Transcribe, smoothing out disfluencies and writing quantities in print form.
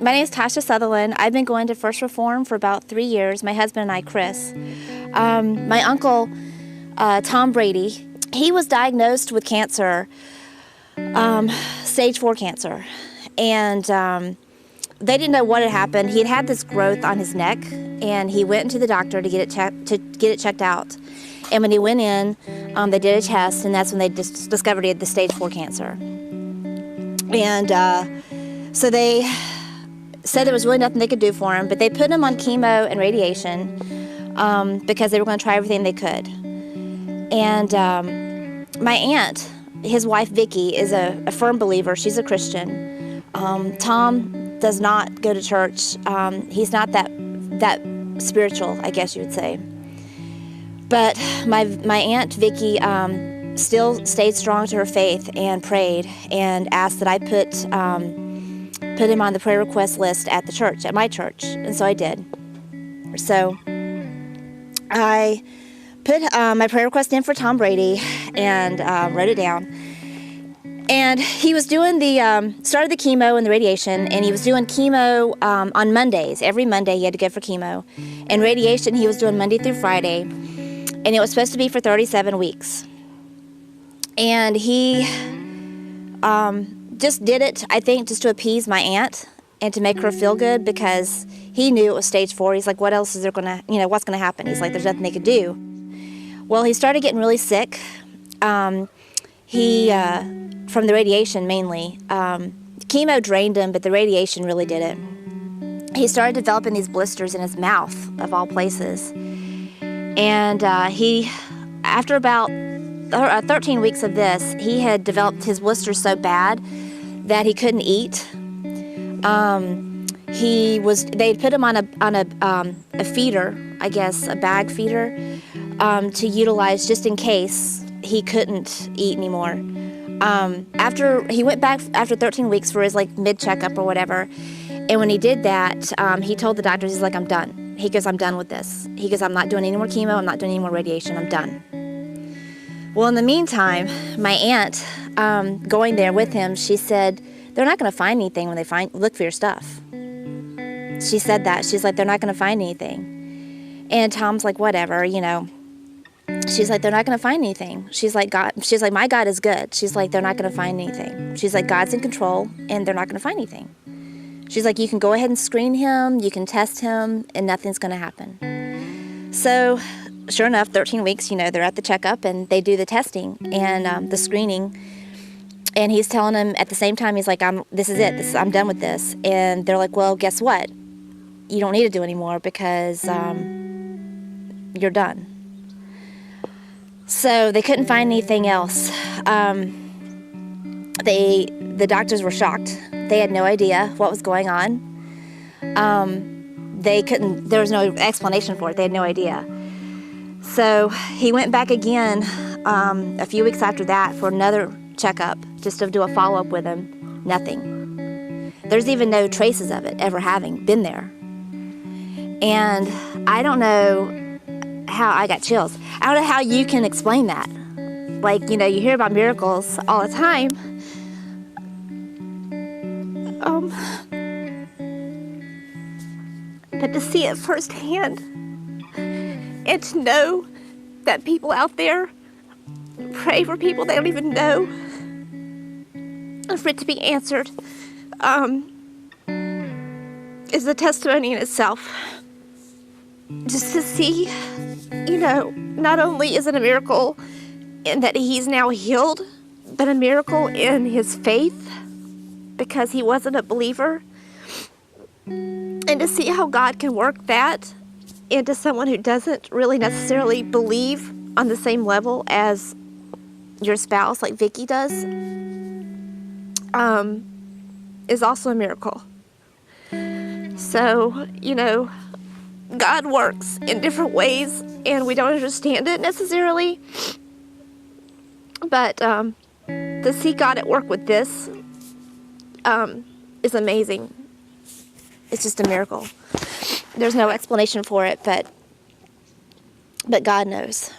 My name is Tasha Sutherland. I've been going to First Reform for about 3 years. My husband and I, Chris. My uncle, Tom Brady, he was diagnosed with cancer, stage 4 cancer. And they didn't know what had happened. He had this growth on his neck, and he went into the doctor to get it checked out. And when he went in, they did a test, and that's when they discovered he had the stage 4 cancer. And so they said there was really nothing they could do for him, but they put him on chemo and radiation because they were going to try everything they could. And my aunt, his wife Vicky, is a firm believer. She's a Christian. Tom does not go to church. He's not that spiritual, I guess you would say. But my Aunt Vicky still stayed strong to her faith and prayed and asked that I put him on the prayer request list at the church, at my church, and so I did. So I put my prayer request in for Tom Brady and wrote it down. And he was doing started the chemo and the radiation, and he was doing chemo on Mondays. Every Monday he had to go for chemo. And radiation he was doing Monday through Friday, and it was supposed to be for 37 weeks. And he just did it, I think, just to appease my aunt and to make her feel good, because he knew it was stage 4. He's like, what else is there gonna, what's gonna happen? He's like, there's nothing they could do. Well, he started getting really sick. From the radiation mainly. Chemo drained him, but the radiation really did it. He started developing these blisters in his mouth, of all places. And after about 13 weeks of this, he had developed his blisters so bad that he couldn't eat. They'd put him on a feeder, I guess, a bag feeder, to utilize just in case he couldn't eat anymore. He went back after 13 weeks for his mid checkup or whatever, and when he did that, he told the doctors, he's like, I'm done. He goes, I'm done with this. He goes, I'm not doing any more chemo, I'm not doing any more radiation, I'm done. Well, in the meantime, my aunt, going there with him, she said, they're not going to find anything when they look for your stuff. She said that. She's like, they're not going to find anything. And Tom's like, whatever, She's like, they're not going to find anything. She's like, my God is good. She's like, they're not going to find anything. She's like, God's in control, and they're not going to find anything. She's like, you can go ahead and screen him, you can test him, and nothing's going to happen. So, sure enough, 13 weeks, they're at the checkup, and they do the testing and the screening. And he's telling them at the same time, he's like, this is it. I'm done with this. And they're like, well, guess what? You don't need to do anymore because you're done. So they couldn't find anything else. The doctors were shocked. They had no idea what was going on. There was no explanation for it. They had no idea. So he went back again a few weeks after that for another checkup, just to do a follow-up with him. Nothing. There's even no traces of it ever having been there. And I don't know how I got chills. I don't know how you can explain that. You hear about miracles all the time. But to see it firsthand and to know that people out there pray for people they don't even know and for it to be answered is a testimony in itself. Just to see, not only is it a miracle in that he's now healed, but a miracle in his faith because he wasn't a believer. And to see how God can work that into someone who doesn't really necessarily believe on the same level as your spouse, like Vicky does, is also a miracle. So, God works in different ways, and we don't understand it necessarily. But to see God at work with this is amazing. It's just a miracle. There's no explanation for it, but God knows.